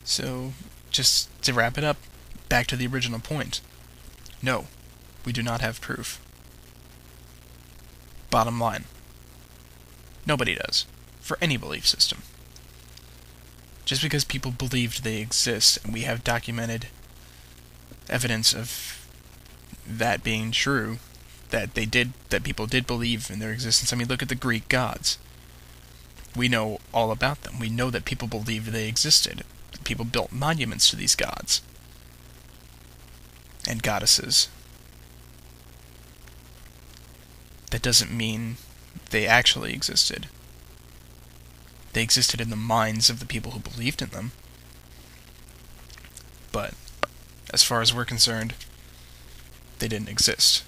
So, just to wrap it up, back to the original point. No, we do not have proof. Bottom line. Nobody does. For any belief system. Just because people believed they exist, and we have documented evidence of that being true, that people did believe in their existence. I mean, look at the Greek gods. We know all about them. We know that people believed they existed. People built monuments to these gods and goddesses. That doesn't mean they actually existed. They existed in the minds of the people who believed in them. But as far as we're concerned, they didn't exist.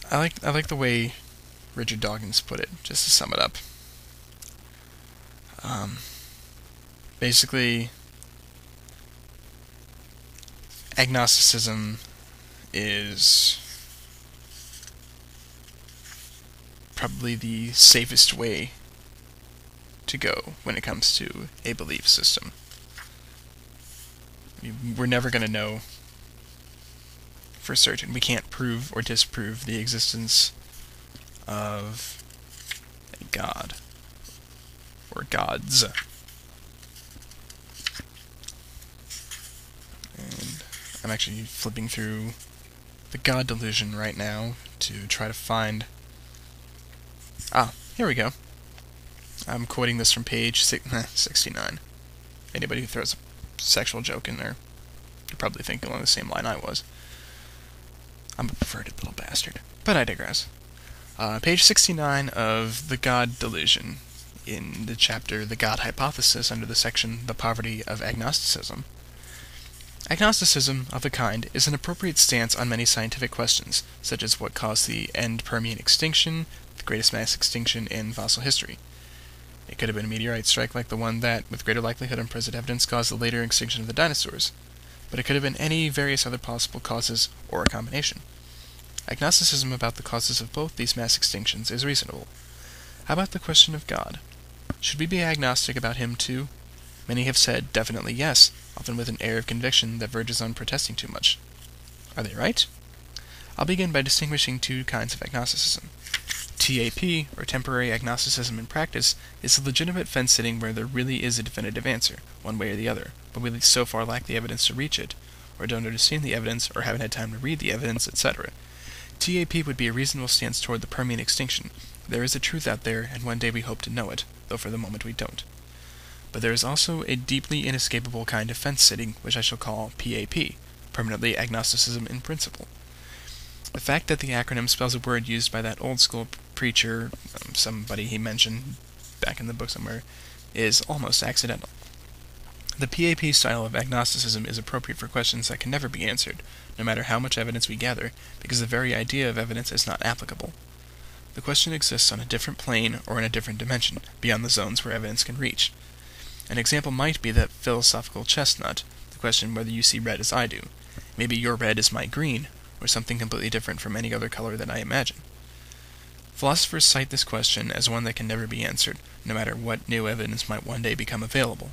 I like the way Richard Dawkins put it, just to sum it up. Basically, agnosticism is probably the safest way to go when it comes to a belief system. We're never going to know for certain. We can't prove or disprove the existence of a god or gods. And I'm actually flipping through the God Delusion right now to try to find... here we go. I'm quoting this from page 69. Anybody who throws a sexual joke in there, you're probably thinking along the same line I was. I'm a perverted little bastard. But I digress. Page 69 of the God Delusion, in the chapter The God Hypothesis, under the section The Poverty of Agnosticism. Agnosticism, of a kind, is an appropriate stance on many scientific questions, such as what caused the end Permian extinction, the greatest mass extinction in fossil history. It could have been a meteorite strike like the one that, with greater likelihood and present evidence, caused the later extinction of the dinosaurs. But it could have been any various other possible causes, or a combination. Agnosticism about the causes of both these mass extinctions is reasonable. How about the question of God? Should we be agnostic about him too? Many have said definitely yes, often with an air of conviction that verges on protesting too much. Are they right? I'll begin by distinguishing two kinds of agnosticism. TAP, or temporary agnosticism in practice, is a legitimate fence-sitting where there really is a definitive answer, one way or the other, but we so far lack the evidence to reach it, or don't understand the evidence, or haven't had time to read the evidence, etc. TAP would be a reasonable stance toward the Permian extinction. There is a truth out there, and one day we hope to know it, though for the moment we don't. But there is also a deeply inescapable kind of fence-sitting, which I shall call PAP, permanently agnosticism in principle. The fact that the acronym spells a word used by that old-school preacher, somebody he mentioned back in the book somewhere, is almost accidental. The PAP style of agnosticism is appropriate for questions that can never be answered, no matter how much evidence we gather, because the very idea of evidence is not applicable. The question exists on a different plane or in a different dimension, beyond the zones where evidence can reach. An example might be that philosophical chestnut, the question whether you see red as I do. Maybe your red is my green, or something completely different from any other color that I imagine. Philosophers cite this question as one that can never be answered, no matter what new evidence might one day become available.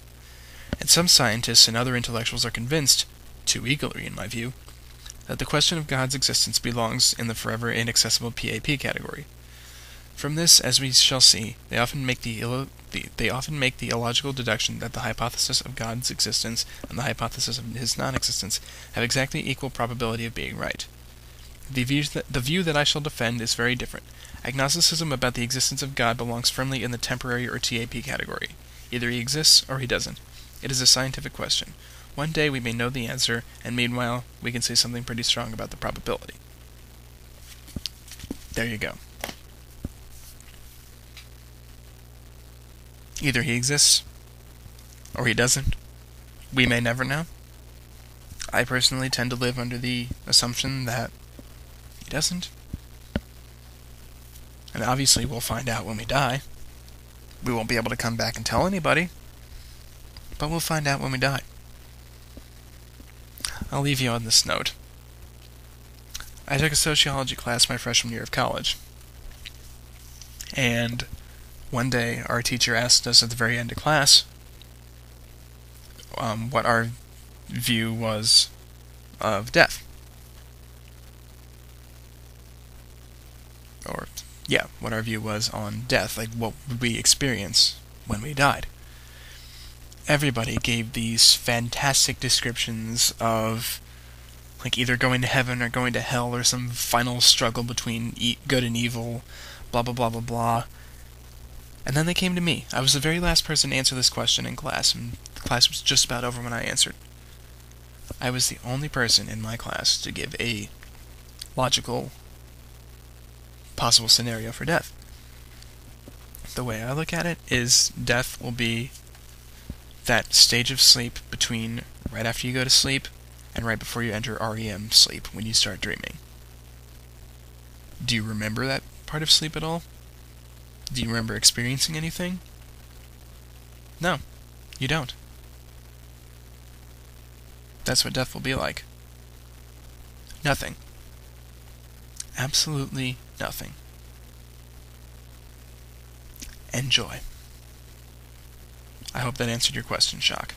And some scientists and other intellectuals are convinced, too eagerly in my view, that the question of God's existence belongs in the forever inaccessible PAP category. From this, as we shall see, they often make the illogical deduction that the hypothesis of God's existence and the hypothesis of his non-existence have exactly equal probability of being right. The view that I shall defend is very different. Agnosticism about the existence of God belongs firmly in the temporary or TAP category. Either he exists or he doesn't. It is a scientific question. One day we may know the answer, and meanwhile we can say something pretty strong about the probability. There you go. Either he exists, or he doesn't. We may never know. I personally tend to live under the assumption that he doesn't. And obviously we'll find out when we die. We won't be able to come back and tell anybody, but we'll find out when we die. I'll leave you on this note. I took a sociology class my freshman year of college, and One day, our teacher asked us at the very end of class what our view was of death. Or, yeah, what our view was on death. Like, what would we experience when we died? Everybody gave these fantastic descriptions of, like, either going to heaven or going to hell, or some final struggle between good and evil, blah blah blah blah blah. And then they came to me. I was the very last person to answer this question in class, and the class was just about over when I answered. I was the only person in my class to give a logical, possible scenario for death. The way I look at it is death will be that stage of sleep between right after you go to sleep and right before you enter REM sleep, when you start dreaming. Do you remember that part of sleep at all? Do you remember experiencing anything? No, you don't. That's what death will be like. Nothing. Absolutely nothing. Enjoy. I hope that answered your question, Shock.